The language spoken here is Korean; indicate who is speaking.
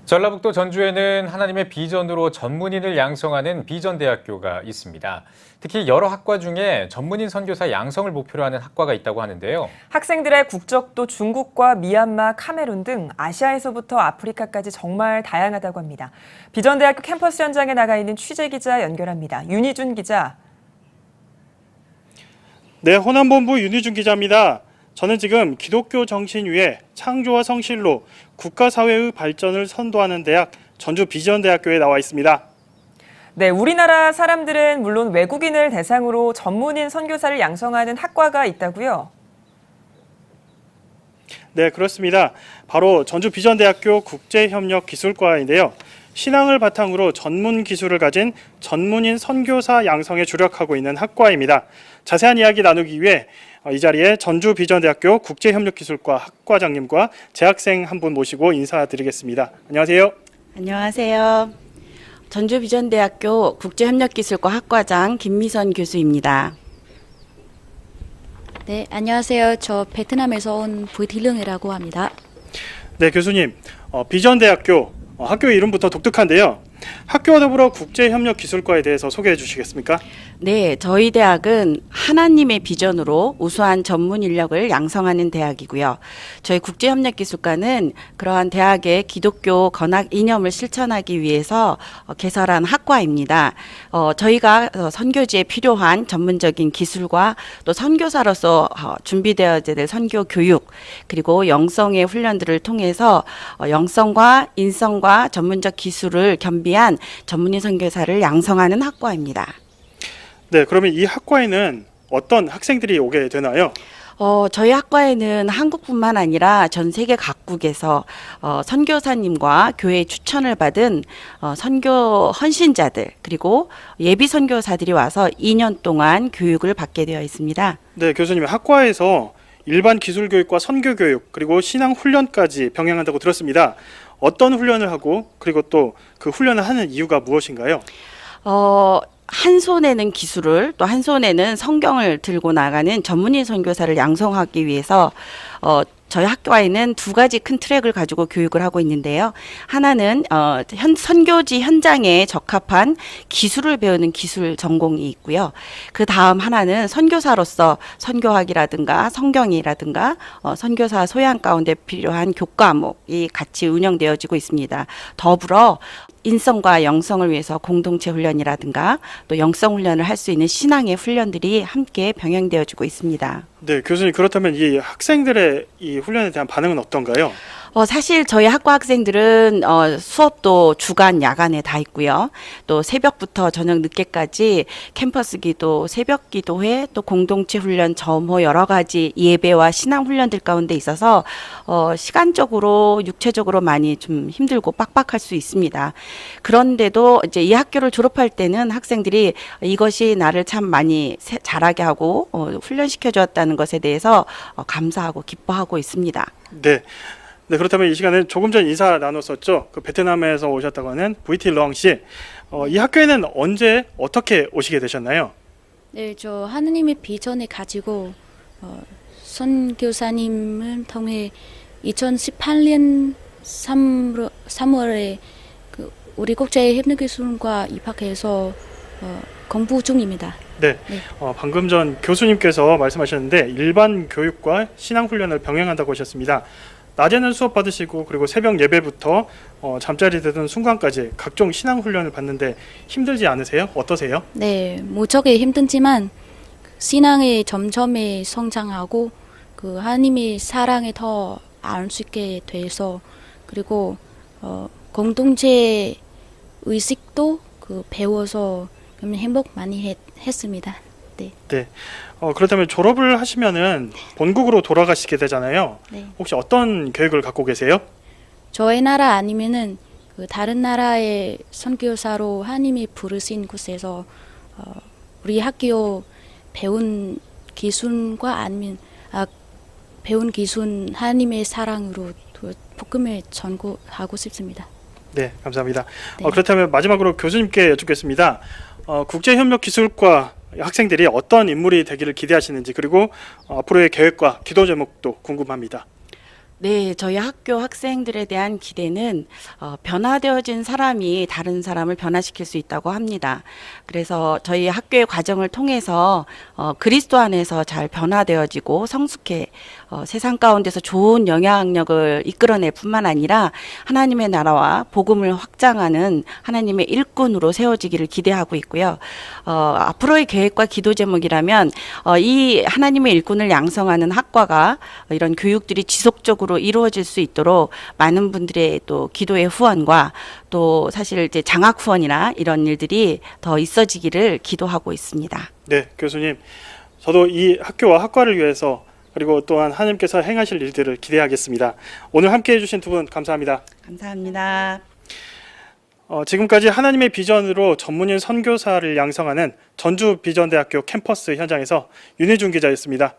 Speaker 1: 전라북도 전주에는 하나님의 비전으로 전문인을 양성하는 비전대학교가 있습니다. 특히 여러 학과 중에 전문인 선교사 양성을 목표로 하는 학과가 있다고 하는데요.
Speaker 2: 학생들의 국적도 중국과 미얀마, 카메룬 등 아시아에서부터 아프리카까지 정말 다양하다고 합니다. 비전대학교 캠퍼스 현장에 나가 있는 취재기자 연결합니다. 윤희준 기자.
Speaker 3: 네, 호남본부 윤희준 기자입니다. 저는 지금 기독교 정신 위에 창조와 성실로 국가사회의 발전을 선도하는 대학 전주 비전대학교에 나와 있습니다.
Speaker 2: 네, 우리나라 사람들은 물론 외국인을 대상으로 전문인 선교사를 양성하는 학과가 있다고요?
Speaker 3: 네, 그렇습니다. 바로 전주 비전대학교 국제협력기술과인데요. 신앙을 바탕으로 전문 기술을 가진 전문인 선교사 양성에 주력하고 있는 학과입니다. 자세한 이야기 나누기 위해 이 자리에 전주 비전대학교 국제협력기술과 학과장님과 재학생 한 분 모시고 인사드리겠습니다. 안녕하세요.
Speaker 4: 안녕하세요. 전주 비전대학교 국제협력기술과 학과장 김미선 교수입니다.
Speaker 5: 네, 안녕하세요. 저 베트남에서 온 부이틸릉이라고 합니다.
Speaker 3: 네, 교수님. 비전대학교 학교 이름부터 독특한데요. 학교와 더불어 국제협력기술과에 대해서 소개해 주시겠습니까?
Speaker 4: 네, 저희 대학은 하나님의 비전으로 우수한 전문 인력을 양성하는 대학이고요. 저희 국제협력기술과는 그러한 대학의 기독교 건학 이념을 실천하기 위해서 개설한 학과입니다. 저희가 선교지에 필요한 전문적인 기술과 또 선교사로서 준비되어야 될 선교 교육 그리고 영성의 훈련들을 통해서 영성과 인성과 전문적 기술을 겸비한 전문인 선교사를 양성하는 학과입니다.
Speaker 3: 네, 그러면 이 학과에는 어떤 학생들이 오게 되나요?
Speaker 4: 저희 학과에는 한국뿐만 아니라 전 세계 각국에서 선교사님과 교회의 추천을 받은 선교 헌신자들 그리고 예비 선교사들이 와서 2년 동안 교육을 받게 되어 있습니다.
Speaker 3: 네, 교수님. 학과에서 일반 기술교육과 선교교육 그리고 신앙훈련까지 병행한다고 들었습니다. 어떤 훈련을 하고 그리고 또 그 훈련을 하는 이유가 무엇인가요?
Speaker 4: 한 손에는 기술을 또 한 손에는 성경을 들고 나가는 전문인 선교사를 양성하기 위해서 저희 학과에는 두 가지 큰 트랙을 가지고 교육을 하고 있는데요. 하나는 선교지 현장에 적합한 기술을 배우는 기술 전공이 있고요. 그 다음 하나는 선교사로서 선교학이라든가 성경이라든가 선교사 소양 가운데 필요한 교과목이 같이 운영되어지고 있습니다. 더불어 인성과 영성을 위해서 공동체 훈련이라든가 또 영성 훈련을 할 수 있는 신앙의 훈련들이 함께 병행되어지고 있습니다.
Speaker 3: 네, 교수님. 그렇다면 이 학생들의 이 훈련에 대한 반응은 어떤가요?
Speaker 4: 사실 저희 학과 학생들은 수업도 주간, 야간에 다 있고요. 또 새벽부터 저녁 늦게까지 캠퍼스 기도, 새벽 기도회, 또 공동체 훈련, 점호 여러 가지 예배와 신앙 훈련들 가운데 있어서 시간적으로, 육체적으로 많이 좀 힘들고 빡빡할 수 있습니다. 그런데도 이제 이 학교를 졸업할 때는 학생들이 이것이 나를 참 많이 잘하게 하고 훈련시켜 주었다는 것에 대해서 감사하고 기뻐하고 있습니다.
Speaker 3: 네. 네, 그렇다면 이 시간에 조금 전 인사 나눴었죠. 그 베트남에서 오셨다고 하는 부이틸렁 씨. 이 학교에는 언제 어떻게 오시게 되셨나요?
Speaker 5: 네, 저 하느님의 비전을 가지고 선교사님을 통해 2018년 3월에 우리 국제협력기술과 입학해서 공부 중입니다.
Speaker 3: 네.
Speaker 5: 네.
Speaker 3: 방금 전 교수님께서 말씀하셨는데 일반 교육과 신앙 훈련을 병행한다고 하셨습니다. 낮에는 수업 받으시고 그리고 새벽 예배부터 잠자리 드는 순간까지 각종 신앙 훈련을 받는데 힘들지 않으세요? 어떠세요?
Speaker 5: 네, 무척 힘들지만 신앙이 점점 성장하고 그 하나님의 사랑에 더 알 수 있게 돼서 그리고 공동체 의식도 배워서 행복 많이 했습니다. 네.
Speaker 3: 네. 그렇다면 졸업을 하시면은 본국으로 돌아가시게 되잖아요.
Speaker 5: 네.
Speaker 3: 혹시 어떤 계획을 갖고 계세요?
Speaker 5: 저희 나라 아니면은 다른 나라의 선교사로 하나님이 부르신 곳에서 우리 학교 배운 기술과 아니면 배운 기술 하나님의 사랑으로 복음을 전고하고 싶습니다.
Speaker 3: 네, 감사합니다.
Speaker 5: 네.
Speaker 3: 그렇다면 마지막으로 교수님께 여쭙겠습니다. 국제협력기술과 학생들이 어떤 인물이 되기를 기대하시는지 그리고 앞으로의 계획과 기도 제목도 궁금합니다.
Speaker 4: 네, 저희 학교 학생들에 대한 기대는 변화되어진 사람이 다른 사람을 변화시킬 수 있다고 합니다. 그래서 저희 학교의 과정을 통해서 그리스도 안에서 잘 변화되어지고 성숙해 세상 가운데서 좋은 영향력을 이끌어낼 뿐만 아니라 하나님의 나라와 복음을 확장하는 하나님의 일꾼으로 세워지기를 기대하고 있고요. 앞으로의 계획과 기도 제목이라면 이 하나님의 일꾼을 양성하는 학과가 이런 교육들이 지속적으로 이루어질 수 있도록 많은 분들의 또 기도의 후원과 또 사실 이제 장학 후원이나 이런 일들이 더 있어지기를 기도하고 있습니다.
Speaker 3: 네, 교수님. 저도 이 학교와 학과를 위해서 그리고 또한 하나님께서 행하실 일들을 기대하겠습니다. 오늘 함께해 주신 두 분 감사합니다.
Speaker 4: 감사합니다.
Speaker 3: 지금까지 하나님의 비전으로 전문인 선교사를 양성하는 전주 비전대학교 캠퍼스 현장에서 윤희준 기자였습니다.